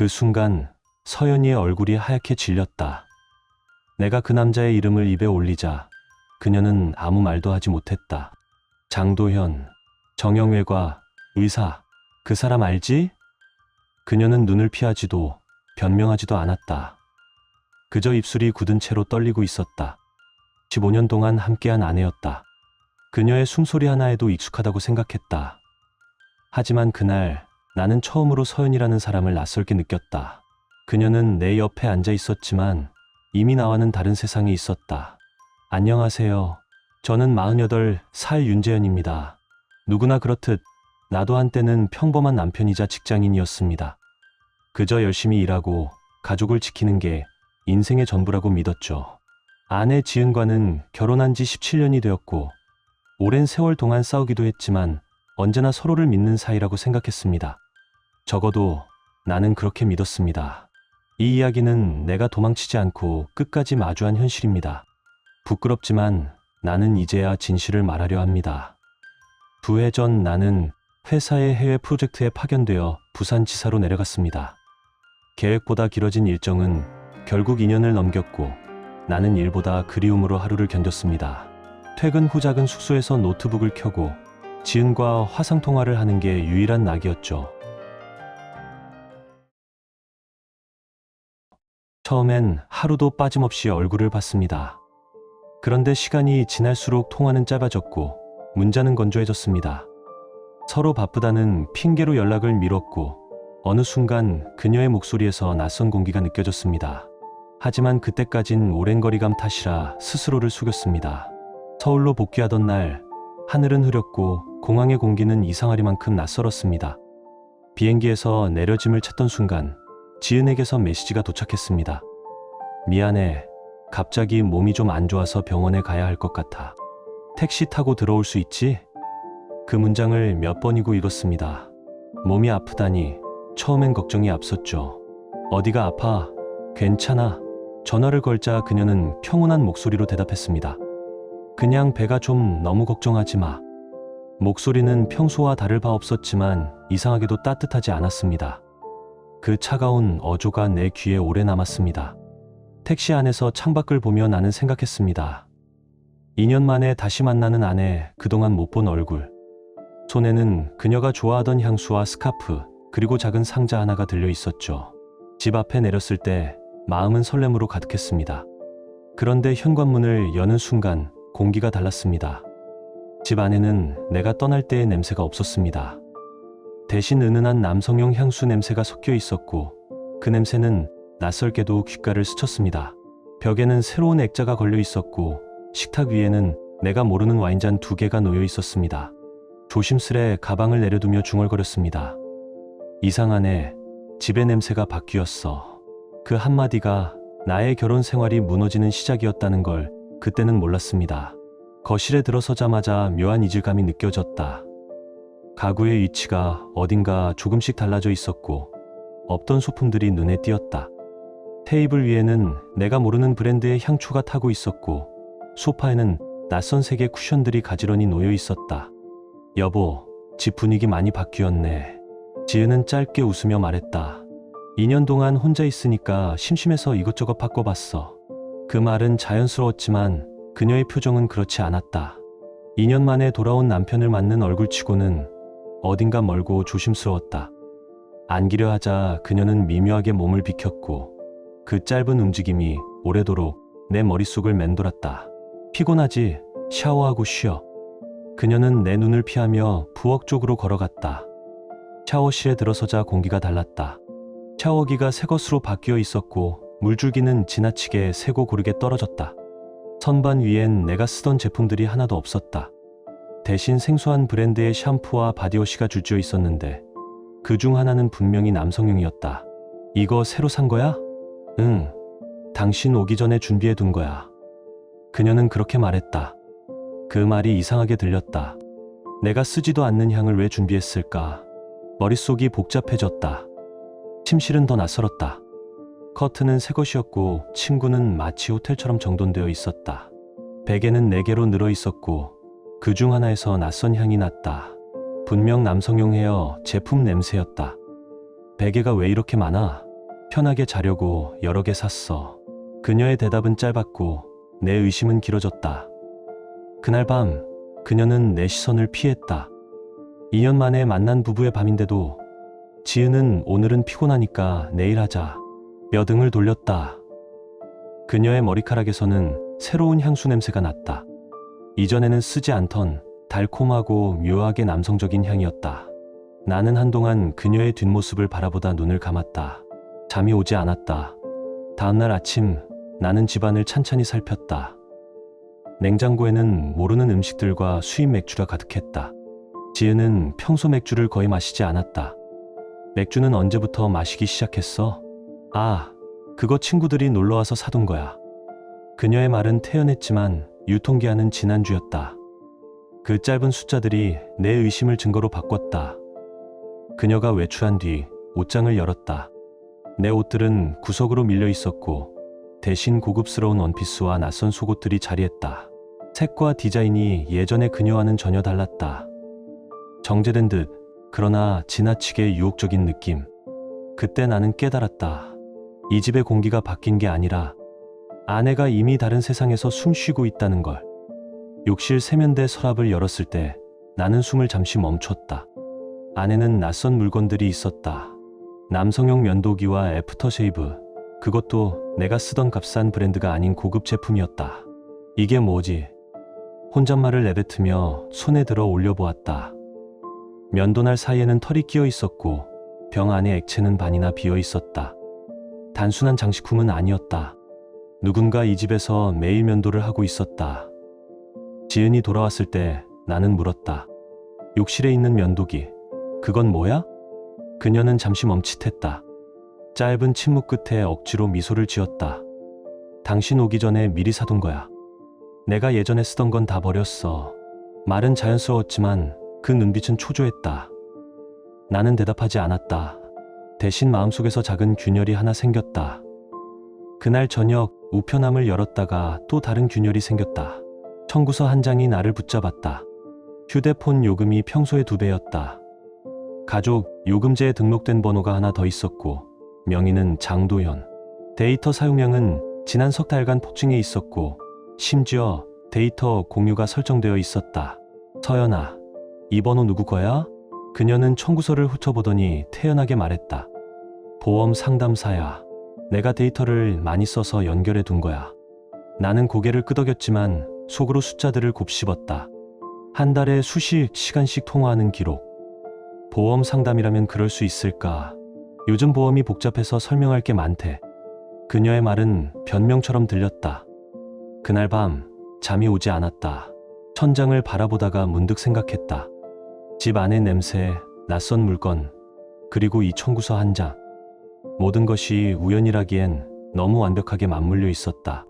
그 순간 서연이의 얼굴이 하얗게 질렸다. 내가 그 남자의 이름을 입에 올리자 그녀는 아무 말도 하지 못했다. 장도현, 정형외과, 의사, 그 사람 알지? 그녀는 눈을 피하지도 변명하지도 않았다. 그저 입술이 굳은 채로 떨리고 있었다. 15년 동안 함께한 아내였다. 그녀의 숨소리 하나에도 익숙하다고 생각했다. 하지만 그날 나는 처음으로 서연이라는 사람을 낯설게 느꼈다. 그녀는 내 옆에 앉아 있었지만 이미 나와는 다른 세상에 있었다. 안녕하세요. 저는 48살 윤재현입니다. 누구나 그렇듯 나도 한때는 평범한 남편이자 직장인이었습니다. 그저 열심히 일하고 가족을 지키는 게 인생의 전부라고 믿었죠. 아내 지은과는 결혼한 지 17년이 되었고 오랜 세월 동안 싸우기도 했지만 언제나 서로를 믿는 사이라고 생각했습니다. 적어도 나는 그렇게 믿었습니다. 이 이야기는 내가 도망치지 않고 끝까지 마주한 현실입니다. 부끄럽지만 나는 이제야 진실을 말하려 합니다. 2해 전 나는 회사의 해외 프로젝트에 파견되어 부산지사로 내려갔습니다. 계획보다 길어진 일정은 결국 2년을 넘겼고 나는 일보다 그리움으로 하루를 견뎠습니다. 퇴근 후 작은 숙소에서 노트북을 켜고 지은과 화상통화를 하는 게 유일한 낙이었죠. 처음엔 하루도 빠짐없이 얼굴을 봤습니다. 그런데 시간이 지날수록 통화는 짧아졌고 문자는 건조해졌습니다. 서로 바쁘다는 핑계로 연락을 미뤘고 어느 순간 그녀의 목소리에서 낯선 공기가 느껴졌습니다. 하지만 그때까진 오랜 거리감 탓이라 스스로를 속였습니다. 서울로 복귀하던 날 하늘은 흐렸고 공항의 공기는 이상하리만큼 낯설었습니다. 비행기에서 내려 짐을 찾던 순간 지은에게서 메시지가 도착했습니다. 미안해. 갑자기 몸이 좀 안 좋아서 병원에 가야 할 것 같아. 택시 타고 들어올 수 있지? 그 문장을 몇 번이고 읽었습니다. 몸이 아프다니 처음엔 걱정이 앞섰죠. 어디가 아파? 괜찮아. 전화를 걸자 그녀는 평온한 목소리로 대답했습니다. 그냥 배가 좀 너무 걱정하지 마. 목소리는 평소와 다를 바 없었지만 이상하게도 따뜻하지 않았습니다. 그 차가운 어조가 내 귀에 오래 남았습니다. 택시 안에서 창밖을 보며 나는 생각했습니다. 2년 만에 다시 만나는 아내, 그동안 못 본 얼굴. 손에는 그녀가 좋아하던 향수와 스카프, 그리고 작은 상자 하나가 들려 있었죠. 집 앞에 내렸을 때 마음은 설렘으로 가득했습니다. 그런데 현관문을 여는 순간 공기가 달랐습니다. 집 안에는 내가 떠날 때의 냄새가 없었습니다. 대신 은은한 남성용 향수 냄새가 섞여 있었고 그 냄새는 낯설게도 귓가를 스쳤습니다. 벽에는 새로운 액자가 걸려 있었고 식탁 위에는 내가 모르는 와인잔 2개가 놓여 있었습니다. 조심스레 가방을 내려두며 중얼거렸습니다. 이상하네. 집의 냄새가 바뀌었어. 그 한마디가 나의 결혼 생활이 무너지는 시작이었다는 걸 그때는 몰랐습니다. 거실에 들어서자마자 묘한 이질감이 느껴졌다. 가구의 위치가 어딘가 조금씩 달라져 있었고 없던 소품들이 눈에 띄었다. 테이블 위에는 내가 모르는 브랜드의 향초가 타고 있었고 소파에는 낯선 색의 쿠션들이 가지런히 놓여 있었다. 여보, 집 분위기 많이 바뀌었네. 지은은 짧게 웃으며 말했다. 2년 동안 혼자 있으니까 심심해서 이것저것 바꿔봤어. 그 말은 자연스러웠지만 그녀의 표정은 그렇지 않았다. 2년 만에 돌아온 남편을 맞는 얼굴치고는 어딘가 멀고 조심스러웠다. 안기려 하자 그녀는 미묘하게 몸을 비켰고 그 짧은 움직임이 오래도록 내 머릿속을 맴돌았다. 피곤하지? 샤워하고 쉬어. 그녀는 내 눈을 피하며 부엌 쪽으로 걸어갔다. 샤워실에 들어서자 공기가 달랐다. 샤워기가 새 것으로 바뀌어 있었고 물줄기는 지나치게 새고 고르게 떨어졌다. 선반 위엔 내가 쓰던 제품들이 하나도 없었다. 대신 생소한 브랜드의 샴푸와 바디워시가 줄지어 있었는데 그 중 하나는 분명히 남성용이었다. 이거 새로 산 거야? 응. 당신 오기 전에 준비해 둔 거야. 그녀는 그렇게 말했다. 그 말이 이상하게 들렸다. 내가 쓰지도 않는 향을 왜 준비했을까? 머릿속이 복잡해졌다. 침실은 더 낯설었다. 커튼은 새 것이었고 침구는 마치 호텔처럼 정돈되어 있었다. 베개는 4개로 늘어 있었고 그 중 하나에서 낯선 향이 났다. 분명 남성용 헤어 제품 냄새였다. 베개가 왜 이렇게 많아? 편하게 자려고 여러 개 샀어. 그녀의 대답은 짧았고 내 의심은 길어졌다. 그날 밤 그녀는 내 시선을 피했다. 2년 만에 만난 부부의 밤인데도 지은은 오늘은 피곤하니까 내일 하자. 며 등을 돌렸다. 그녀의 머리카락에서는 새로운 향수 냄새가 났다. 이전에는 쓰지 않던 달콤하고 묘하게 남성적인 향이었다. 나는 한동안 그녀의 뒷모습을 바라보다 눈을 감았다. 잠이 오지 않았다. 다음날 아침 나는 집안을 찬찬히 살폈다. 냉장고에는 모르는 음식들과 수입 맥주가 가득했다. 지은은 평소 맥주를 거의 마시지 않았다. 맥주는 언제부터 마시기 시작했어? 아, 그거 친구들이 놀러와서 사둔 거야. 그녀의 말은 태연했지만 유통기한은 지난주였다. 그 짧은 숫자들이 내 의심을 증거로 바꿨다. 그녀가 외출한 뒤 옷장을 열었다. 내 옷들은 구석으로 밀려 있었고 대신 고급스러운 원피스와 낯선 속옷들이 자리했다. 색과 디자인이 예전의 그녀와는 전혀 달랐다. 정제된 듯 그러나 지나치게 유혹적인 느낌. 그때 나는 깨달았다. 이 집의 공기가 바뀐 게 아니라 아내가 이미 다른 세상에서 숨쉬고 있다는 걸. 욕실 세면대 서랍을 열었을 때 나는 숨을 잠시 멈췄다. 안에는 낯선 물건들이 있었다. 남성용 면도기와 애프터쉐이브. 그것도 내가 쓰던 값싼 브랜드가 아닌 고급 제품이었다. 이게 뭐지? 혼잣말을 내뱉으며 손에 들어 올려보았다. 면도날 사이에는 털이 끼어 있었고 병 안에 액체는 반이나 비어 있었다. 단순한 장식품은 아니었다. 누군가 이 집에서 매일 면도를 하고 있었다. 지은이 돌아왔을 때 나는 물었다. 욕실에 있는 면도기, 그건 뭐야? 그녀는 잠시 멈칫했다. 짧은 침묵 끝에 억지로 미소를 지었다. 당신 오기 전에 미리 사둔 거야. 내가 예전에 쓰던 건 다 버렸어. 말은 자연스러웠지만 그 눈빛은 초조했다. 나는 대답하지 않았다. 대신 마음속에서 작은 균열이 하나 생겼다. 그날 저녁 우편함을 열었다가 또 다른 균열이 생겼다. 청구서 한 장이 나를 붙잡았다. 휴대폰 요금이 평소의 2배였다. 가족 요금제에 등록된 번호가 하나 더 있었고 명의는 장도연. 데이터 사용량은 지난 석 달간 폭증해 있었고 심지어 데이터 공유가 설정되어 있었다. 서연아, 이 번호 누구 거야? 그녀는 청구서를 훑어보더니 태연하게 말했다. 보험 상담사야. 내가 데이터를 많이 써서 연결해 둔 거야. 나는 고개를 끄덕였지만 속으로 숫자들을 곱씹었다. 한 달에 수십 시간씩 통화하는 기록. 보험 상담이라면 그럴 수 있을까? 요즘 보험이 복잡해서 설명할 게 많대. 그녀의 말은 변명처럼 들렸다. 그날 밤 잠이 오지 않았다. 천장을 바라보다가 문득 생각했다. 집 안의 냄새, 낯선 물건, 그리고 이 청구서 한 장. 모든 것이 우연이라기엔 너무 완벽하게 맞물려 있었다.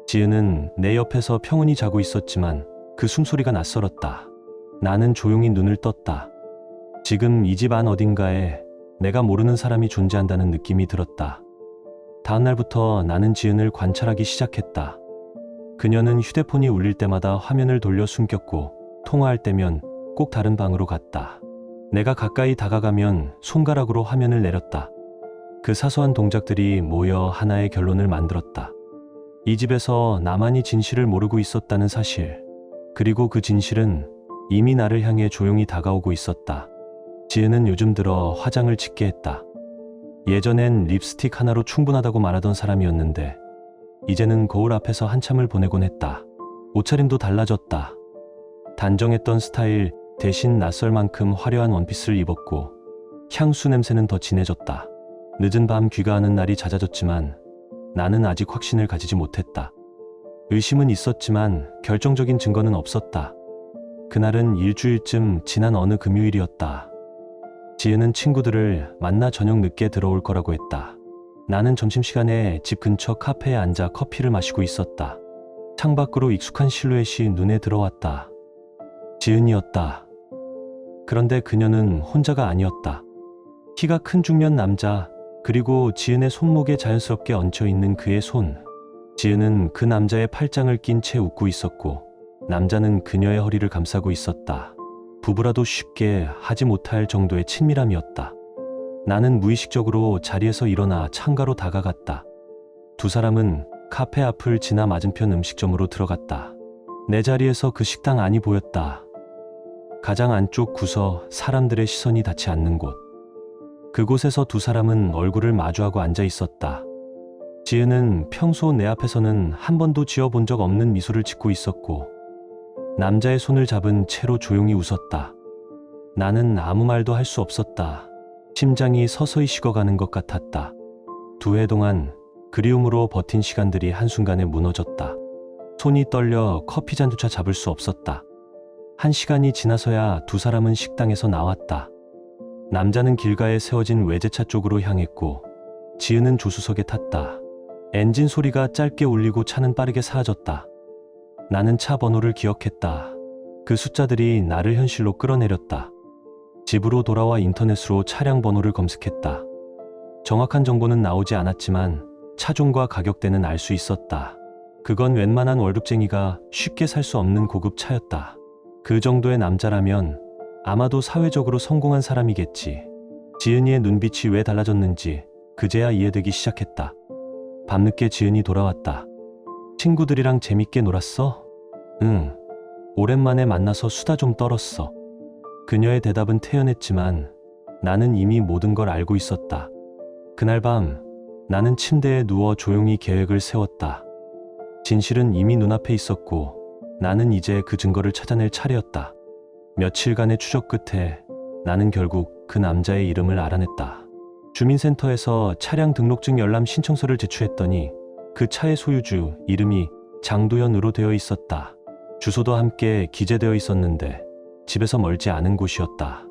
지은은 내 옆에서 평온히 자고 있었지만 그 숨소리가 낯설었다. 나는 조용히 눈을 떴다. 지금 이 집 안 어딘가에 내가 모르는 사람이 존재한다는 느낌이 들었다. 다음 날부터 나는 지은을 관찰하기 시작했다. 그녀는 휴대폰이 울릴 때마다 화면을 돌려 숨겼고 통화할 때면 꼭 다른 방으로 갔다. 내가 가까이 다가가면 손가락으로 화면을 내렸다. 그 사소한 동작들이 모여 하나의 결론을 만들었다. 이 집에서 나만이 진실을 모르고 있었다는 사실. 그리고 그 진실은 이미 나를 향해 조용히 다가오고 있었다. 지은은 요즘 들어 화장을 짙게 했다. 예전엔 립스틱 하나로 충분하다고 말하던 사람이었는데 이제는 거울 앞에서 한참을 보내곤 했다. 옷차림도 달라졌다. 단정했던 스타일 대신 낯설 만큼 화려한 원피스를 입었고 향수 냄새는 더 진해졌다. 늦은 밤 귀가하는 날이 잦아졌지만 나는 아직 확신을 가지지 못했다. 의심은 있었지만 결정적인 증거는 없었다. 그날은 일주일쯤 지난 어느 금요일이었다. 지은은 친구들을 만나 저녁 늦게 들어올 거라고 했다. 나는 점심시간에 집 근처 카페에 앉아 커피를 마시고 있었다. 창밖으로 익숙한 실루엣이 눈에 들어왔다. 지은이었다. 그런데 그녀는 혼자가 아니었다. 키가 큰 중년 남자, 그리고 지은의 손목에 자연스럽게 얹혀있는 그의 손. 지은은 그 남자의 팔짱을 낀 채 웃고 있었고 남자는 그녀의 허리를 감싸고 있었다. 부부라도 쉽게 하지 못할 정도의 친밀함이었다. 나는 무의식적으로 자리에서 일어나 창가로 다가갔다. 두 사람은 카페 앞을 지나 맞은편 음식점으로 들어갔다. 내 자리에서 그 식당 안이 보였다. 가장 안쪽 구석, 사람들의 시선이 닿지 않는 곳. 그곳에서 두 사람은 얼굴을 마주하고 앉아 있었다. 지은은 평소 내 앞에서는 한 번도 지어본 적 없는 미소를 짓고 있었고, 남자의 손을 잡은 채로 조용히 웃었다. 나는 아무 말도 할 수 없었다. 심장이 서서히 식어가는 것 같았다. 두 해 동안 그리움으로 버틴 시간들이 한순간에 무너졌다. 손이 떨려 커피잔조차 잡을 수 없었다. 1시간이 지나서야 두 사람은 식당에서 나왔다. 남자는 길가에 세워진 외제차 쪽으로 향했고, 지은은 조수석에 탔다. 엔진 소리가 짧게 울리고 차는 빠르게 사라졌다. 나는 차 번호를 기억했다. 그 숫자들이 나를 현실로 끌어내렸다. 집으로 돌아와 인터넷으로 차량 번호를 검색했다. 정확한 정보는 나오지 않았지만 차종과 가격대는 알 수 있었다. 그건 웬만한 월급쟁이가 쉽게 살 수 없는 고급 차였다. 그 정도의 남자라면 아마도 사회적으로 성공한 사람이겠지. 지은이의 눈빛이 왜 달라졌는지 그제야 이해되기 시작했다. 밤늦게 지은이 돌아왔다. 친구들이랑 재밌게 놀았어? 응. 오랜만에 만나서 수다 좀 떨었어. 그녀의 대답은 태연했지만 나는 이미 모든 걸 알고 있었다. 그날 밤 나는 침대에 누워 조용히 계획을 세웠다. 진실은 이미 눈앞에 있었고 나는 이제 그 증거를 찾아낼 차례였다. 며칠간의 추적 끝에 나는 결국 그 남자의 이름을 알아냈다. 주민센터에서 차량 등록증 열람 신청서를 제출했더니 그 차의 소유주 이름이 장도연으로 되어 있었다. 주소도 함께 기재되어 있었는데 집에서 멀지 않은 곳이었다.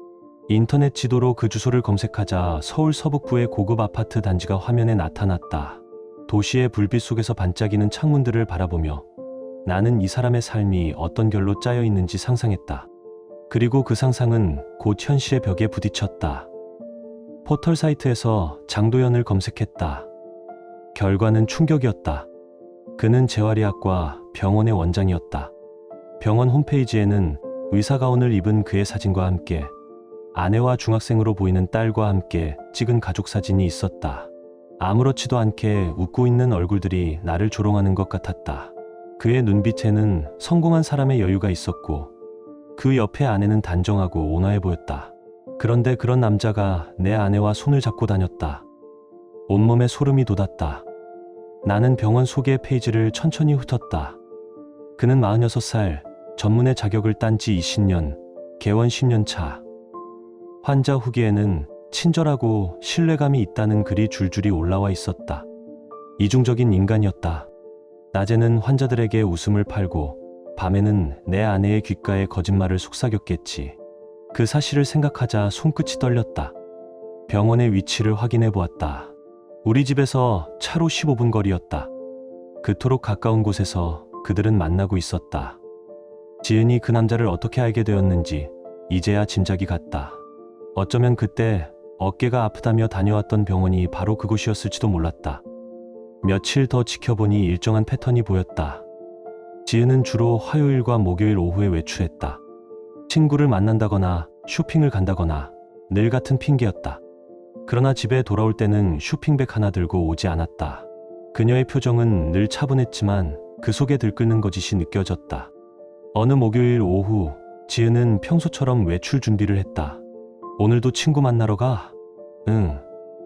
인터넷 지도로 그 주소를 검색하자 서울 서북부의 고급 아파트 단지가 화면에 나타났다. 도시의 불빛 속에서 반짝이는 창문들을 바라보며 나는 이 사람의 삶이 어떤 결로 짜여 있는지 상상했다. 그리고 그 상상은 곧 현실의 벽에 부딪혔다. 포털 사이트에서 장도연을 검색했다. 결과는 충격이었다. 그는 재활의학과 병원의 원장이었다. 병원 홈페이지에는 의사가운을 입은 그의 사진과 함께 아내와 중학생으로 보이는 딸과 함께 찍은 가족 사진이 있었다. 아무렇지도 않게 웃고 있는 얼굴들이 나를 조롱하는 것 같았다. 그의 눈빛에는 성공한 사람의 여유가 있었고 그 옆에 아내는 단정하고 온화해 보였다. 그런데 그런 남자가 내 아내와 손을 잡고 다녔다. 온몸에 소름이 돋았다. 나는 병원 소개 페이지를 천천히 훑었다. 그는 46살, 전문의 자격을 딴 지 20년, 개원 10년 차. 환자 후기에는 친절하고 신뢰감이 있다는 글이 줄줄이 올라와 있었다. 이중적인 인간이었다. 낮에는 환자들에게 웃음을 팔고 밤에는 내 아내의 귓가에 거짓말을 속삭였겠지. 그 사실을 생각하자 손끝이 떨렸다. 병원의 위치를 확인해 보았다. 우리 집에서 차로 15분 거리였다. 그토록 가까운 곳에서 그들은 만나고 있었다. 지은이 그 남자를 어떻게 알게 되었는지 이제야 짐작이 갔다. 어쩌면 그때 어깨가 아프다며 다녀왔던 병원이 바로 그곳이었을지도 몰랐다. 며칠 더 지켜보니 일정한 패턴이 보였다. 지은은 주로 화요일과 목요일 오후에 외출했다. 친구를 만난다거나 쇼핑을 간다거나 늘 같은 핑계였다. 그러나 집에 돌아올 때는 쇼핑백 하나 들고 오지 않았다. 그녀의 표정은 늘 차분했지만 그 속에 들끓는 거짓이 느껴졌다. 어느 목요일 오후 지은은 평소처럼 외출 준비를 했다. 오늘도 친구 만나러 가? 응.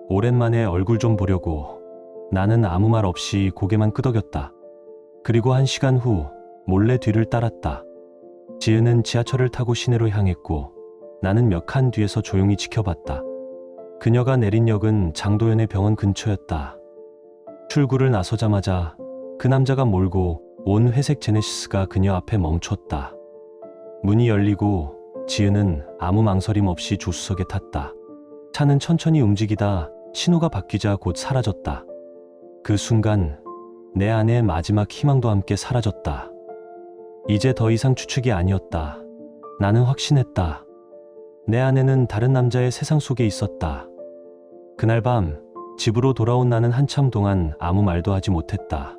오랜만에 얼굴 좀 보려고. 나는 아무 말 없이 고개만 끄덕였다. 그리고 1시간 후 몰래 뒤를 따랐다. 지은은 지하철을 타고 시내로 향했고 나는 몇 칸 뒤에서 조용히 지켜봤다. 그녀가 내린 역은 장도연의 병원 근처였다. 출구를 나서자마자 그 남자가 몰고 온 회색 제네시스가 그녀 앞에 멈췄다. 문이 열리고 지은은 아무 망설임 없이 조수석에 탔다. 차는 천천히 움직이다 신호가 바뀌자 곧 사라졌다. 그 순간 내 아내의 마지막 희망도 함께 사라졌다. 이제 더 이상 추측이 아니었다. 나는 확신했다. 내 아내는 다른 남자의 세상 속에 있었다. 그날 밤 집으로 돌아온 나는 한참 동안 아무 말도 하지 못했다.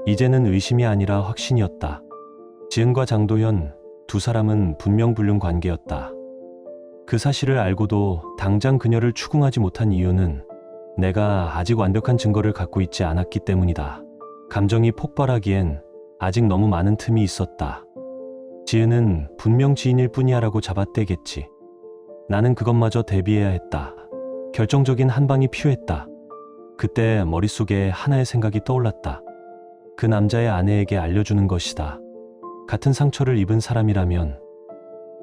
이제는 의심이 아니라 확신이었다. 지은과 장도연 두 사람은 분명불능 관계였다. 그 사실을 알고도 당장 그녀를 추궁하지 못한 이유는 내가 아직 완벽한 증거를 갖고 있지 않았기 때문이다. 감정이 폭발하기엔 아직 너무 많은 틈이 있었다. 지은은 분명 지인일 뿐이야라고 잡아떼겠지. 나는 그것마저 대비해야 했다. 결정적인 한 방이 필요했다. 그때 머릿속에 하나의 생각이 떠올랐다. 그 남자의 아내에게 알려주는 것이다. 같은 상처를 입은 사람이라면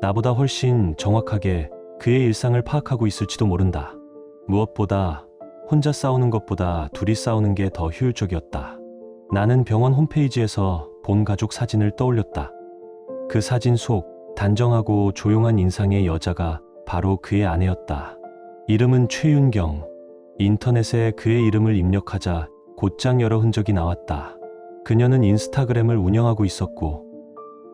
나보다 훨씬 정확하게 그의 일상을 파악하고 있을지도 모른다. 무엇보다 혼자 싸우는 것보다 둘이 싸우는 게 더 효율적이었다. 나는 병원 홈페이지에서 본 가족 사진을 떠올렸다. 그 사진 속 단정하고 조용한 인상의 여자가 바로 그의 아내였다. 이름은 최윤경. 인터넷에 그의 이름을 입력하자 곧장 여러 흔적이 나왔다. 그녀는 인스타그램을 운영하고 있었고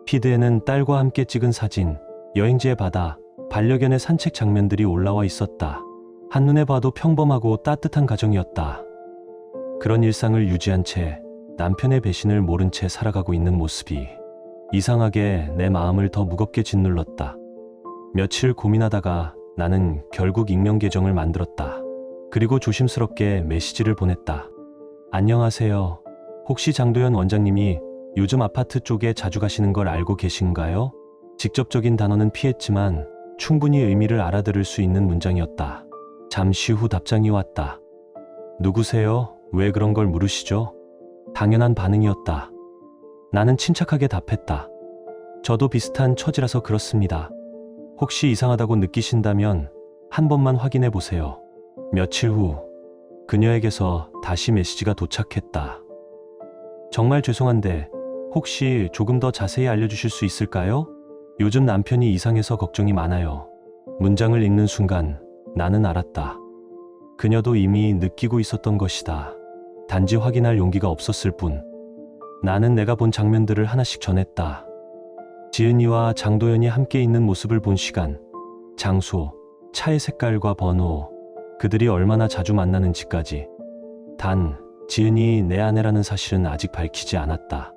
피드에는 딸과 함께 찍은 사진, 여행지의 바다, 반려견의 산책 장면들이 올라와 있었다. 한눈에 봐도 평범하고 따뜻한 가정이었다. 그런 일상을 유지한 채 남편의 배신을 모른 채 살아가고 있는 모습이 이상하게 내 마음을 더 무겁게 짓눌렀다. 며칠 고민하다가 나는 결국 익명 계정을 만들었다. 그리고 조심스럽게 메시지를 보냈다. 안녕하세요. 혹시 장도연 원장님이 요즘 아파트 쪽에 자주 가시는 걸 알고 계신가요? 직접적인 단어는 피했지만 충분히 의미를 알아들을 수 있는 문장이었다. 잠시 후 답장이 왔다. 누구세요? 왜 그런 걸 물으시죠? 당연한 반응이었다. 나는 침착하게 답했다. 저도 비슷한 처지라서 그렇습니다. 혹시 이상하다고 느끼신다면 한 번만 확인해 보세요. 며칠 후 그녀에게서 다시 메시지가 도착했다. 정말 죄송한데 혹시 조금 더 자세히 알려주실 수 있을까요? 요즘 남편이 이상해서 걱정이 많아요. 문장을 읽는 순간 나는 알았다. 그녀도 이미 느끼고 있었던 것이다. 단지 확인할 용기가 없었을 뿐. 나는 내가 본 장면들을 하나씩 전했다. 지은이와 장도연이 함께 있는 모습을 본 시간, 장소, 차의 색깔과 번호, 그들이 얼마나 자주 만나는지까지. 단, 지은이 내 아내라는 사실은 아직 밝히지 않았다.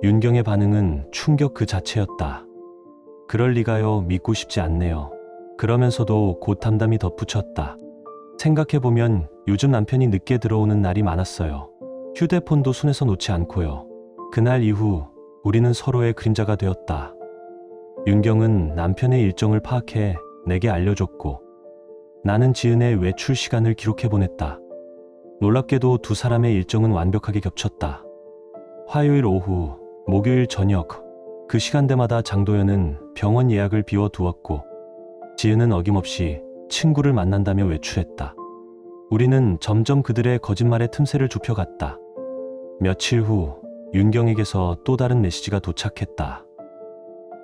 윤경의 반응은 충격 그 자체였다. 그럴 리가요, 믿고 싶지 않네요. 그러면서도 곧 담담히 덧붙였다. 생각해보면 요즘 남편이 늦게 들어오는 날이 많았어요. 휴대폰도 손에서 놓지 않고요. 그날 이후 우리는 서로의 그림자가 되었다. 윤경은 남편의 일정을 파악해 내게 알려줬고 나는 지은의 외출 시간을 기록해 보냈다. 놀랍게도 두 사람의 일정은 완벽하게 겹쳤다. 화요일 오후, 목요일 저녁, 그 시간대마다 장도연은 병원 예약을 비워두었고 지은은 어김없이 친구를 만난다며 외출했다. 우리는 점점 그들의 거짓말의 틈새를 좁혀갔다. 며칠 후 윤경에게서 또 다른 메시지가 도착했다.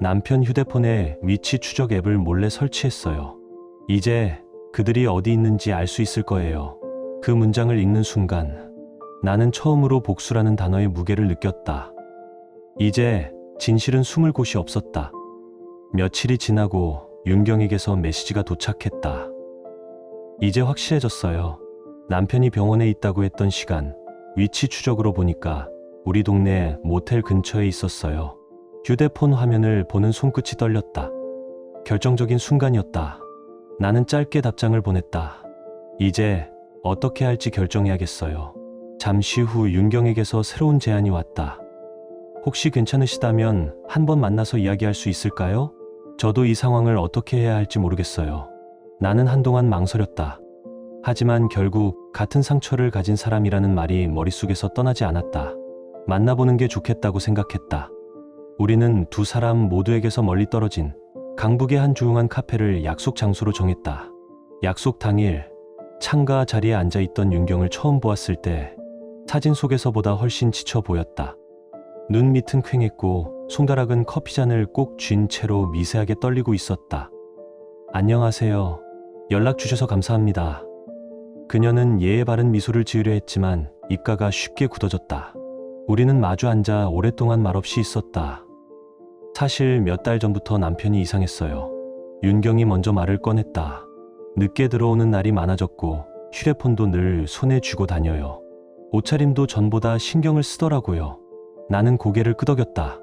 남편 휴대폰에 위치 추적 앱을 몰래 설치했어요. 이제 그들이 어디 있는지 알 수 있을 거예요. 그 문장을 읽는 순간 나는 처음으로 복수라는 단어의 무게를 느꼈다. 이제 진실은 숨을 곳이 없었다. 며칠이 지나고 윤경에게서 메시지가 도착했다. 이제 확실해졌어요. 남편이 병원에 있다고 했던 시간, 위치 추적으로 보니까 우리 동네 모텔 근처에 있었어요. 휴대폰 화면을 보는 손끝이 떨렸다. 결정적인 순간이었다. 나는 짧게 답장을 보냈다. 이제 어떻게 할지 결정해야겠어요. 잠시 후 윤경에게서 새로운 제안이 왔다. 혹시 괜찮으시다면 한번 만나서 이야기할 수 있을까요? 저도 이 상황을 어떻게 해야 할지 모르겠어요. 나는 한동안 망설였다. 하지만 결국 같은 상처를 가진 사람이라는 말이 머릿속에서 떠나지 않았다. 만나보는 게 좋겠다고 생각했다. 우리는 두 사람 모두에게서 멀리 떨어진 강북의 한 조용한 카페를 약속 장소로 정했다. 약속 당일 창가 자리에 앉아있던 윤경을 처음 보았을 때 사진 속에서보다 훨씬 지쳐 보였다. 눈 밑은 퀭했고 손가락은 커피잔을 꼭 쥔 채로 미세하게 떨리고 있었다. 안녕하세요. 연락 주셔서 감사합니다. 그녀는 예의 바른 미소를 지으려 했지만 입가가 쉽게 굳어졌다. 우리는 마주 앉아 오랫동안 말없이 있었다. 사실 몇 달 전부터 남편이 이상했어요. 윤경이 먼저 말을 꺼냈다. 늦게 들어오는 날이 많아졌고 휴대폰도 늘 손에 쥐고 다녀요. 옷차림도 전보다 신경을 쓰더라고요. 나는 고개를 끄덕였다.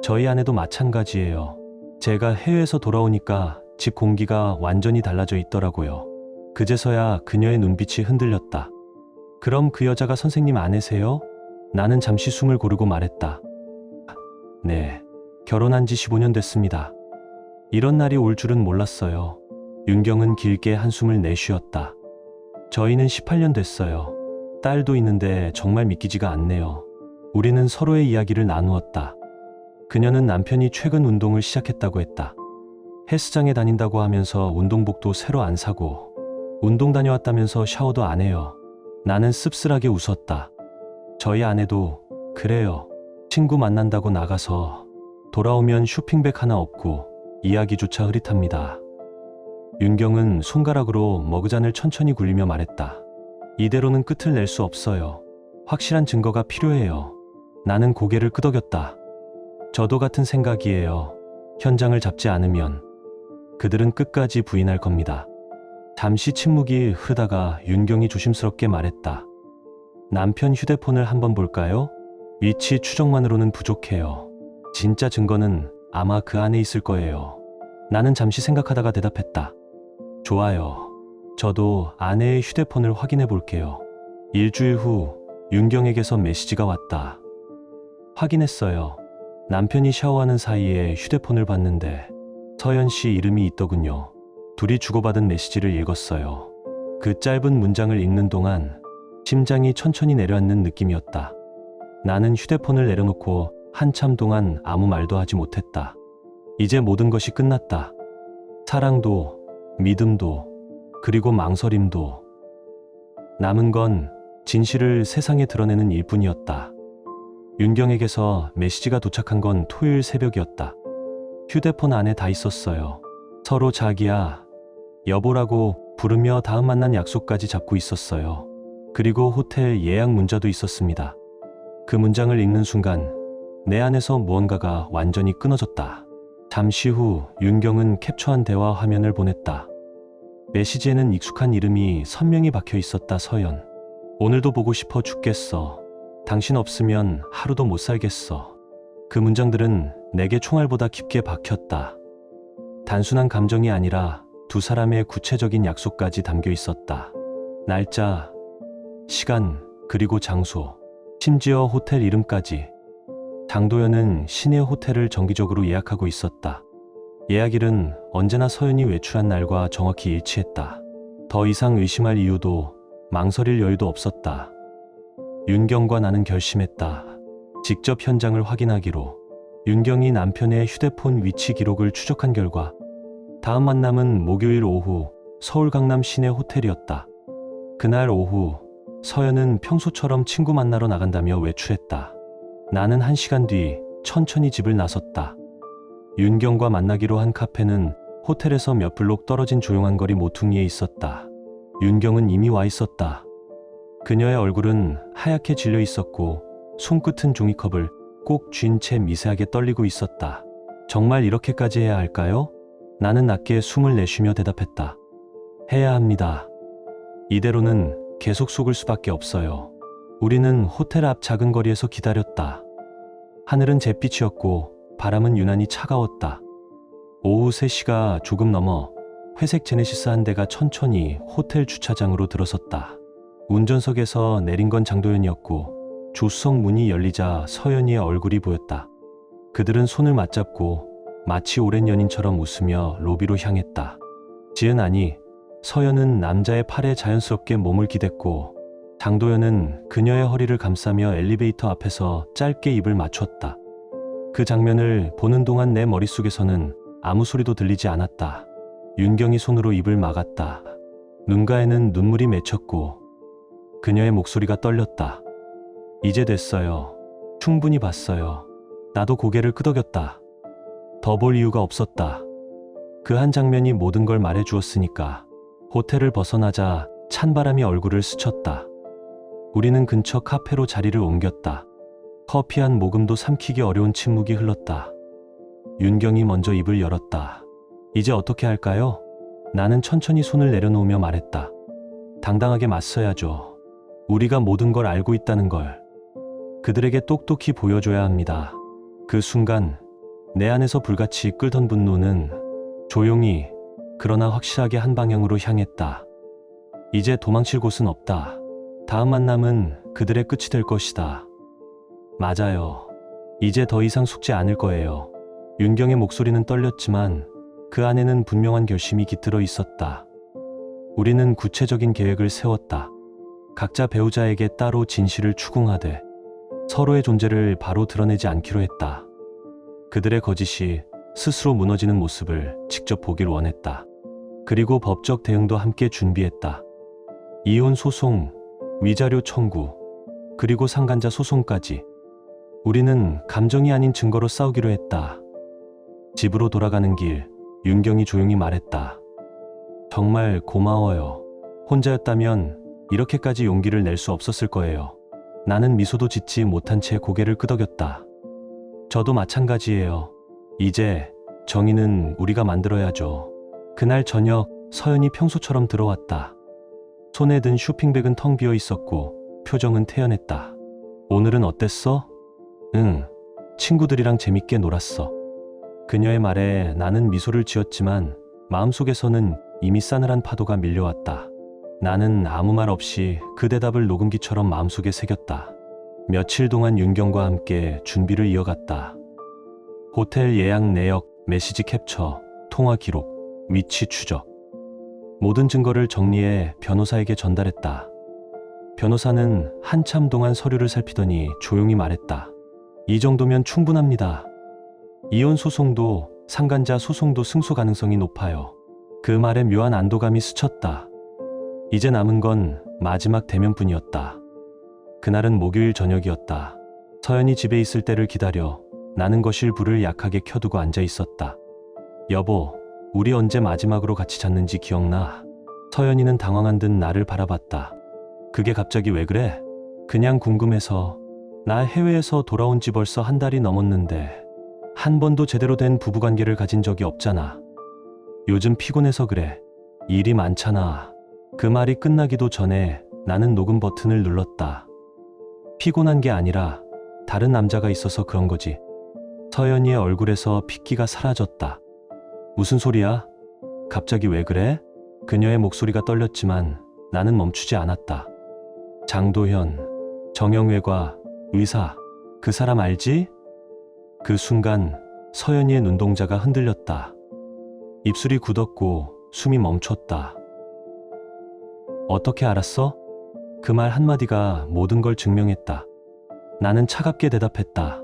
저희 아내도 마찬가지예요. 제가 해외에서 돌아오니까 집 공기가 완전히 달라져 있더라고요. 그제서야 그녀의 눈빛이 흔들렸다. 그럼 그 여자가 선생님 아내세요? 나는 잠시 숨을 고르고 말했다. 네, 결혼한 지 15년 됐습니다. 이런 날이 올 줄은 몰랐어요. 윤경은 길게 한숨을 내쉬었다. 저희는 18년 됐어요. 딸도 있는데 정말 믿기지가 않네요. 우리는 서로의 이야기를 나누었다. 그녀는 남편이 최근 운동을 시작했다고 했다. 헬스장에 다닌다고 하면서 운동복도 새로 안 사고 운동 다녀왔다면서 샤워도 안 해요. 나는 씁쓸하게 웃었다. 저희 아내도 그래요. 친구 만난다고 나가서 돌아오면 쇼핑백 하나 없고 이야기조차 흐릿합니다. 윤경은 손가락으로 머그잔을 천천히 굴리며 말했다. 이대로는 끝을 낼 수 없어요. 확실한 증거가 필요해요. 나는 고개를 끄덕였다. 저도 같은 생각이에요. 현장을 잡지 않으면 그들은 끝까지 부인할 겁니다. 잠시 침묵이 흐르다가 윤경이 조심스럽게 말했다. 남편 휴대폰을 한번 볼까요? 위치 추정만으로는 부족해요. 진짜 증거는 아마 그 안에 있을 거예요. 나는 잠시 생각하다가 대답했다. 좋아요. 저도 아내의 휴대폰을 확인해 볼게요. 일주일 후 윤경에게서 메시지가 왔다. 확인했어요. 남편이 샤워하는 사이에 휴대폰을 봤는데 서연 씨 이름이 있더군요. 둘이 주고받은 메시지를 읽었어요. 그 짧은 문장을 읽는 동안 심장이 천천히 내려앉는 느낌이었다. 나는 휴대폰을 내려놓고 한참 동안 아무 말도 하지 못했다. 이제 모든 것이 끝났다. 사랑도, 믿음도, 그리고 망설임도. 남은 건 진실을 세상에 드러내는 일뿐이었다. 윤경에게서 메시지가 도착한 건 토요일 새벽이었다. 휴대폰 안에 다 있었어요. 서로 자기야, 여보라고 부르며 다음 만난 약속까지 잡고 있었어요. 그리고 호텔 예약 문자도 있었습니다. 그 문장을 읽는 순간 내 안에서 무언가가 완전히 끊어졌다. 잠시 후 윤경은 캡처한 대화 화면을 보냈다. 메시지에는 익숙한 이름이 선명히 박혀 있었다. 서연. 오늘도 보고 싶어 죽겠어. 당신 없으면 하루도 못 살겠어. 그 문장들은 내게 총알보다 깊게 박혔다. 단순한 감정이 아니라 두 사람의 구체적인 약속까지 담겨 있었다. 날짜, 시간, 그리고 장소, 심지어 호텔 이름까지. 장도연은 시내 호텔을 정기적으로 예약하고 있었다. 예약일은 언제나 서연이 외출한 날과 정확히 일치했다. 더 이상 의심할 이유도 망설일 여유도 없었다. 윤경과 나는 결심했다. 직접 현장을 확인하기로. 윤경이 남편의 휴대폰 위치 기록을 추적한 결과 다음 만남은 목요일 오후 서울 강남 시내 호텔이었다. 그날 오후 서연은 평소처럼 친구 만나러 나간다며 외출했다. 나는 1시간 뒤 천천히 집을 나섰다. 윤경과 만나기로 한 카페는 호텔에서 몇 블록 떨어진 조용한 거리 모퉁이에 있었다. 윤경은 이미 와 있었다. 그녀의 얼굴은 하얗게 질려 있었고 손끝은 종이컵을 꼭 쥔 채 미세하게 떨리고 있었다. 정말 이렇게까지 해야 할까요? 나는 낮게 숨을 내쉬며 대답했다. 해야 합니다. 이대로는 계속 속을 수밖에 없어요. 우리는 호텔 앞 작은 거리에서 기다렸다. 하늘은 잿빛이었고 바람은 유난히 차가웠다. 오후 3시가 조금 넘어 회색 제네시스 한 대가 천천히 호텔 주차장으로 들어섰다. 운전석에서 내린 건 장도연이었고 조수석 문이 열리자 서연이의 얼굴이 보였다. 그들은 손을 맞잡고 마치 오랜 연인처럼 웃으며 로비로 향했다. 지은 아니, 서연은 남자의 팔에 자연스럽게 몸을 기댔고 장도연은 그녀의 허리를 감싸며 엘리베이터 앞에서 짧게 입을 맞췄다. 그 장면을 보는 동안 내 머릿속에서는 아무 소리도 들리지 않았다. 윤경이 손으로 입을 막았다. 눈가에는 눈물이 맺혔고 그녀의 목소리가 떨렸다. 이제 됐어요. 충분히 봤어요. 나도 고개를 끄덕였다. 더 볼 이유가 없었다. 그 한 장면이 모든 걸 말해주었으니까. 호텔을 벗어나자 찬바람이 얼굴을 스쳤다. 우리는 근처 카페로 자리를 옮겼다. 커피 한 모금도 삼키기 어려운 침묵이 흘렀다. 윤경이 먼저 입을 열었다. 이제 어떻게 할까요? 나는 천천히 손을 내려놓으며 말했다. 당당하게 맞서야죠. 우리가 모든 걸 알고 있다는 걸 그들에게 똑똑히 보여줘야 합니다. 그 순간 내 안에서 불같이 끓던 분노는 조용히 그러나 확실하게 한 방향으로 향했다. 이제 도망칠 곳은 없다. 다음 만남은 그들의 끝이 될 것이다. 맞아요. 이제 더 이상 속지 않을 거예요. 윤경의 목소리는 떨렸지만 그 안에는 분명한 결심이 깃들어 있었다. 우리는 구체적인 계획을 세웠다. 각자 배우자에게 따로 진실을 추궁하되 서로의 존재를 바로 드러내지 않기로 했다. 그들의 거짓이 스스로 무너지는 모습을 직접 보길 원했다. 그리고 법적 대응도 함께 준비했다. 이혼 소송, 위자료 청구, 그리고 상간자 소송까지. 우리는 감정이 아닌 증거로 싸우기로 했다. 집으로 돌아가는 길, 윤경이 조용히 말했다. 정말 고마워요. 혼자였다면 이렇게까지 용기를 낼 수 없었을 거예요. 나는 미소도 짓지 못한 채 고개를 끄덕였다. 저도 마찬가지예요. 이제 정의는 우리가 만들어야죠. 그날 저녁 서연이 평소처럼 들어왔다. 손에 든 쇼핑백은 텅 비어 있었고 표정은 태연했다. 오늘은 어땠어? 응, 친구들이랑 재밌게 놀았어. 그녀의 말에 나는 미소를 지었지만 마음속에서는 이미 싸늘한 파도가 밀려왔다. 나는 아무 말 없이 그 대답을 녹음기처럼 마음속에 새겼다. 며칠 동안 윤경과 함께 준비를 이어갔다. 호텔 예약 내역, 메시지 캡처, 통화 기록, 위치 추적. 모든 증거를 정리해 변호사에게 전달했다. 변호사는 한참 동안 서류를 살피더니 조용히 말했다. 이 정도면 충분합니다. 이혼 소송도 상간자 소송도 승소 가능성이 높아요. 그 말에 묘한 안도감이 스쳤다. 이제 남은 건 마지막 대면뿐이었다. 그날은 목요일 저녁이었다. 서연이 집에 있을 때를 기다려 나는 거실 불을 약하게 켜두고 앉아 있었다. 여보, 우리 언제 마지막으로 같이 잤는지 기억나? 서연이는 당황한 듯 나를 바라봤다. 그게 갑자기 왜 그래? 그냥 궁금해서. 나 해외에서 돌아온 지 벌써 한 달이 넘었는데 한 번도 제대로 된 부부관계를 가진 적이 없잖아. 요즘 피곤해서 그래. 일이 많잖아. 그 말이 끝나기도 전에 나는 녹음 버튼을 눌렀다. 피곤한 게 아니라 다른 남자가 있어서 그런 거지. 서연이의 얼굴에서 핏기가 사라졌다. 무슨 소리야? 갑자기 왜 그래? 그녀의 목소리가 떨렸지만 나는 멈추지 않았다. 장도현, 정영외과, 의사, 그 사람 알지? 그 순간 서연이의 눈동자가 흔들렸다. 입술이 굳었고 숨이 멈췄다. 어떻게 알았어? 그 말 한마디가 모든 걸 증명했다. 나는 차갑게 대답했다.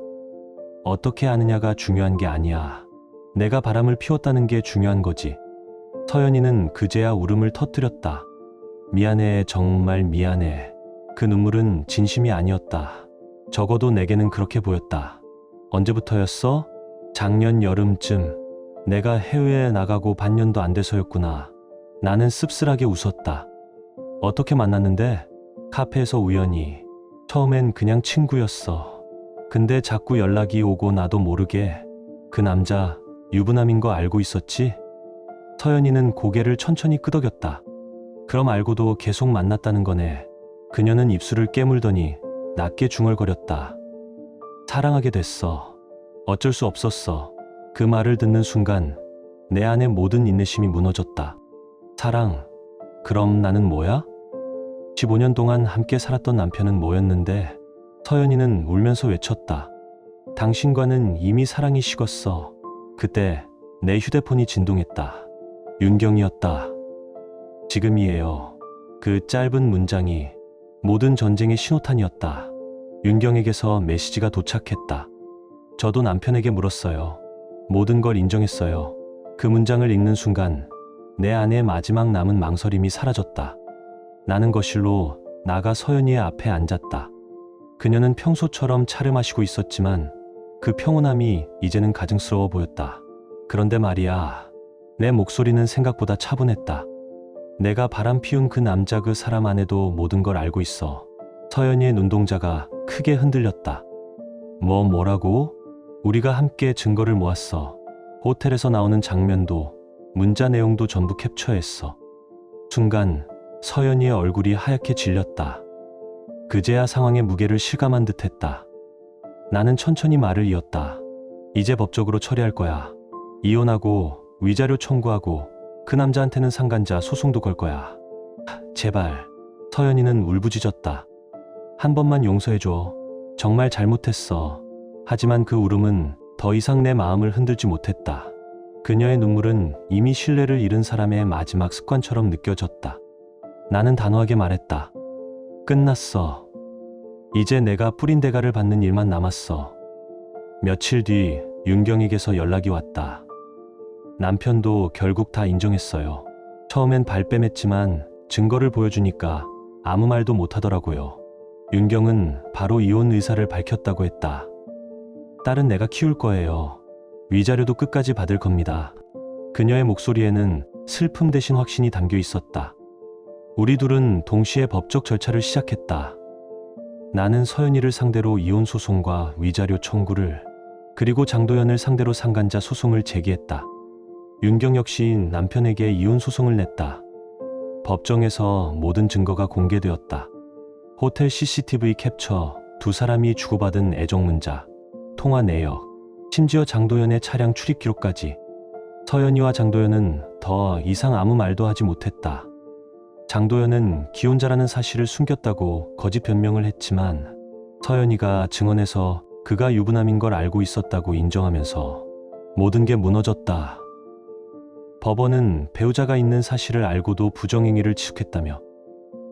어떻게 아느냐가 중요한 게 아니야. 내가 바람을 피웠다는 게 중요한 거지. 서연이는 그제야 울음을 터뜨렸다. 미안해, 정말 미안해. 그 눈물은 진심이 아니었다. 적어도 내게는 그렇게 보였다. 언제부터였어? 작년 여름쯤. 내가 해외에 나가고 반년도 안 돼서였구나. 나는 씁쓸하게 웃었다. 어떻게 만났는데? 카페에서 우연히. 처음엔 그냥 친구였어. 근데 자꾸 연락이 오고 나도 모르게. 그 남자 유부남인 거 알고 있었지? 서연이는 고개를 천천히 끄덕였다. 그럼 알고도 계속 만났다는 거네. 그녀는 입술을 깨물더니 낮게 중얼거렸다. 사랑하게 됐어. 어쩔 수 없었어. 그 말을 듣는 순간 내 안의 모든 인내심이 무너졌다. 사랑, 그럼 나는 뭐야? 15년 동안 함께 살았던 남편은 뭐였는데? 서연이는 울면서 외쳤다. 당신과는 이미 사랑이 식었어. 그때 내 휴대폰이 진동했다. 윤경이었다. 지금이에요. 그 짧은 문장이 모든 전쟁의 신호탄이었다. 윤경에게서 메시지가 도착했다. 저도 남편에게 물었어요. 모든 걸 인정했어요. 그 문장을 읽는 순간 내 안에 마지막 남은 망설임이 사라졌다. 나는 거실로 나가 서연이의 앞에 앉았다. 그녀는 평소처럼 차를 마시고 있었지만 그 평온함이 이제는 가증스러워 보였다. 그런데 말이야, 내 목소리는 생각보다 차분했다. 내가 바람 피운 그 남자, 그 사람 안에도 모든 걸 알고 있어. 서연이의 눈동자가 크게 흔들렸다. 뭐라고? 우리가 함께 증거를 모았어. 호텔에서 나오는 장면도 문자 내용도 전부 캡처했어. 순간 서연이의 얼굴이 하얗게 질렸다. 그제야 상황의 무게를 실감한 듯했다. 나는 천천히 말을 이었다. 이제 법적으로 처리할 거야. 이혼하고 위자료 청구하고 그 남자한테는 상간자 소송도 걸 거야. 제발. 서연이는 울부짖었다. 한 번만 용서해줘. 정말 잘못했어. 하지만 그 울음은 더 이상 내 마음을 흔들지 못했다. 그녀의 눈물은 이미 신뢰를 잃은 사람의 마지막 습관처럼 느껴졌다. 나는 단호하게 말했다. 끝났어. 이제 내가 뿌린 대가를 받는 일만 남았어. 며칠 뒤 윤경에게서 연락이 왔다. 남편도 결국 다 인정했어요. 처음엔 발뺌했지만 증거를 보여주니까 아무 말도 못하더라고요. 윤경은 바로 이혼 의사를 밝혔다고 했다. 딸은 내가 키울 거예요. 위자료도 끝까지 받을 겁니다. 그녀의 목소리에는 슬픔 대신 확신이 담겨 있었다. 우리 둘은 동시에 법적 절차를 시작했다. 나는 서연이를 상대로 이혼 소송과 위자료 청구를, 그리고 장도연을 상대로 상간자 소송을 제기했다. 윤경 역시 남편에게 이혼 소송을 냈다. 법정에서 모든 증거가 공개되었다. 호텔 CCTV 캡처, 두 사람이 주고받은 애정 문자, 통화 내역, 심지어 장도연의 차량 출입 기록까지. 서연이와 장도연은 더 이상 아무 말도 하지 못했다. 장도연은 기혼자라는 사실을 숨겼다고 거짓 변명을 했지만 서연이가 증언에서 그가 유부남인 걸 알고 있었다고 인정하면서 모든 게 무너졌다. 법원은 배우자가 있는 사실을 알고도 부정행위를 지속했다며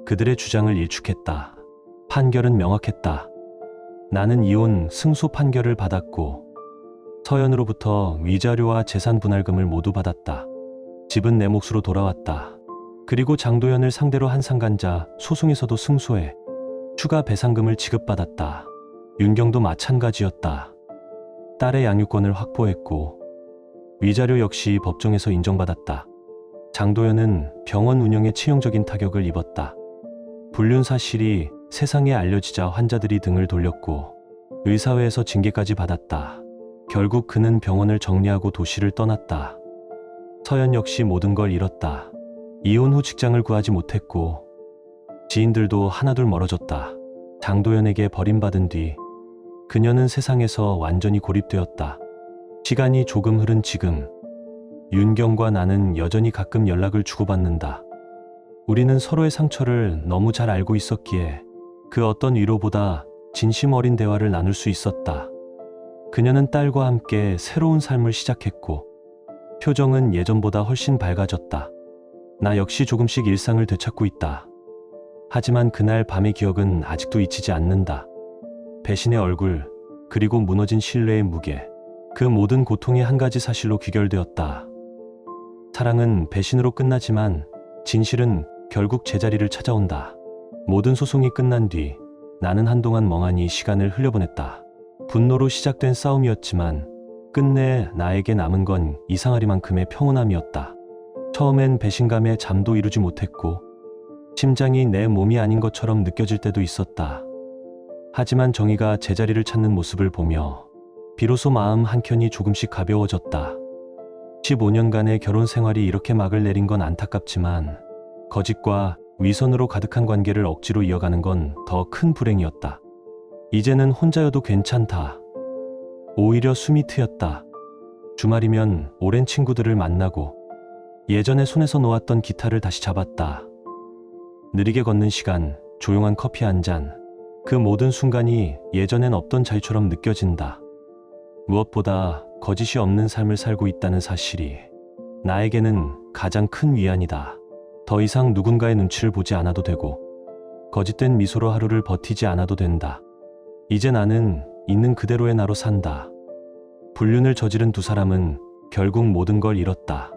그들의 주장을 일축했다. 판결은 명확했다. 나는 이혼 승소 판결을 받았고 서연으로부터 위자료와 재산 분할금을 모두 받았다. 집은 내 몫으로 돌아왔다. 그리고 장도연을 상대로 한 상간자 소송에서도 승소해 추가 배상금을 지급받았다. 윤경도 마찬가지였다. 딸의 양육권을 확보했고 위자료 역시 법정에서 인정받았다. 장도연은 병원 운영에 치명적인 타격을 입었다. 불륜 사실이 세상에 알려지자 환자들이 등을 돌렸고 의사회에서 징계까지 받았다. 결국 그는 병원을 정리하고 도시를 떠났다. 서연 역시 모든 걸 잃었다. 이혼 후 직장을 구하지 못했고 지인들도 하나둘 멀어졌다. 장도연에게 버림받은 뒤 그녀는 세상에서 완전히 고립되었다. 시간이 조금 흐른 지금 윤경과 나는 여전히 가끔 연락을 주고받는다. 우리는 서로의 상처를 너무 잘 알고 있었기에 그 어떤 위로보다 진심 어린 대화를 나눌 수 있었다. 그녀는 딸과 함께 새로운 삶을 시작했고 표정은 예전보다 훨씬 밝아졌다. 나 역시 조금씩 일상을 되찾고 있다. 하지만 그날 밤의 기억은 아직도 잊히지 않는다. 배신의 얼굴, 그리고 무너진 신뢰의 무게. 그 모든 고통이 한 가지 사실로 귀결되었다. 사랑은 배신으로 끝나지만 진실은 결국 제자리를 찾아온다. 모든 소송이 끝난 뒤 나는 한동안 멍하니 시간을 흘려보냈다. 분노로 시작된 싸움이었지만 끝내 나에게 남은 건 이상하리만큼의 평온함이었다. 처음엔 배신감에 잠도 이루지 못했고 심장이 내 몸이 아닌 것처럼 느껴질 때도 있었다. 하지만 정의가 제자리를 찾는 모습을 보며 비로소 마음 한켠이 조금씩 가벼워졌다. 15년간의 결혼 생활이 이렇게 막을 내린 건 안타깝지만 거짓과 위선으로 가득한 관계를 억지로 이어가는 건 더 큰 불행이었다. 이제는 혼자여도 괜찮다. 오히려 숨이 트였다. 주말이면 오랜 친구들을 만나고 예전에 손에서 놓았던 기타를 다시 잡았다. 느리게 걷는 시간, 조용한 커피 한 잔, 그 모든 순간이 예전엔 없던 자유처럼 느껴진다. 무엇보다 거짓이 없는 삶을 살고 있다는 사실이 나에게는 가장 큰 위안이다. 더 이상 누군가의 눈치를 보지 않아도 되고 거짓된 미소로 하루를 버티지 않아도 된다. 이제 나는 있는 그대로의 나로 산다. 불륜을 저지른 두 사람은 결국 모든 걸 잃었다.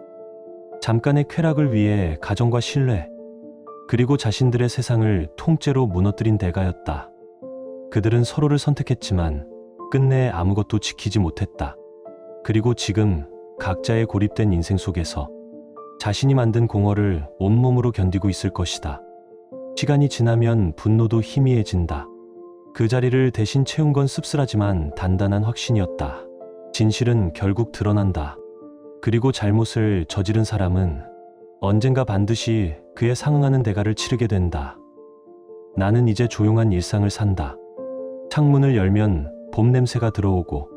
잠깐의 쾌락을 위해 가정과 신뢰, 그리고 자신들의 세상을 통째로 무너뜨린 대가였다. 그들은 서로를 선택했지만 끝내 아무것도 지키지 못했다. 그리고 지금 각자의 고립된 인생 속에서 자신이 만든 공허를 온몸으로 견디고 있을 것이다. 시간이 지나면 분노도 희미해진다. 그 자리를 대신 채운 건 씁쓸하지만 단단한 확신이었다. 진실은 결국 드러난다. 그리고 잘못을 저지른 사람은 언젠가 반드시 그에 상응하는 대가를 치르게 된다. 나는 이제 조용한 일상을 산다. 창문을 열면 봄 냄새가 들어오고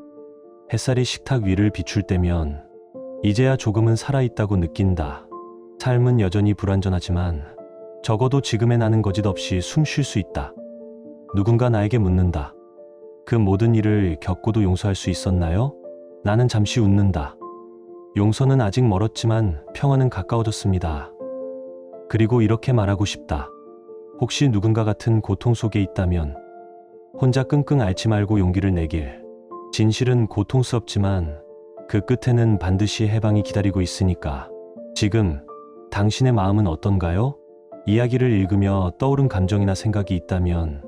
햇살이 식탁 위를 비출 때면 이제야 조금은 살아있다고 느낀다. 삶은 여전히 불완전하지만 적어도 지금의 나는 거짓 없이 숨 쉴 수 있다. 누군가 나에게 묻는다. 그 모든 일을 겪고도 용서할 수 있었나요? 나는 잠시 웃는다. 용서는 아직 멀었지만 평화는 가까워졌습니다. 그리고 이렇게 말하고 싶다. 혹시 누군가 같은 고통 속에 있다면 혼자 끙끙 앓지 말고 용기를 내길. 진실은 고통스럽지만 그 끝에는 반드시 해방이 기다리고 있으니까. 지금 당신의 마음은 어떤가요? 이야기를 읽으며 떠오른 감정이나 생각이 있다면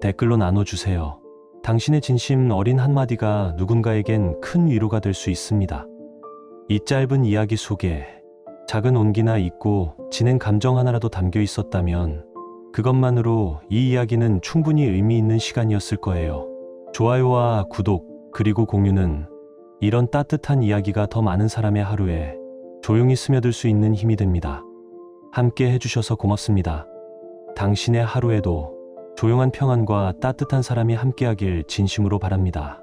댓글로 나눠주세요. 당신의 진심 어린 한마디가 누군가에겐 큰 위로가 될 수 있습니다. 이 짧은 이야기 속에 작은 온기나 잊고 지낸 감정 하나라도 담겨 있었다면 그것만으로 이 이야기는 충분히 의미 있는 시간이었을 거예요. 좋아요와 구독 그리고 공유는 이런 따뜻한 이야기가 더 많은 사람의 하루에 조용히 스며들 수 있는 힘이 됩니다. 함께 해주셔서 고맙습니다. 당신의 하루에도 조용한 평안과 따뜻한 사람이 함께하길 진심으로 바랍니다.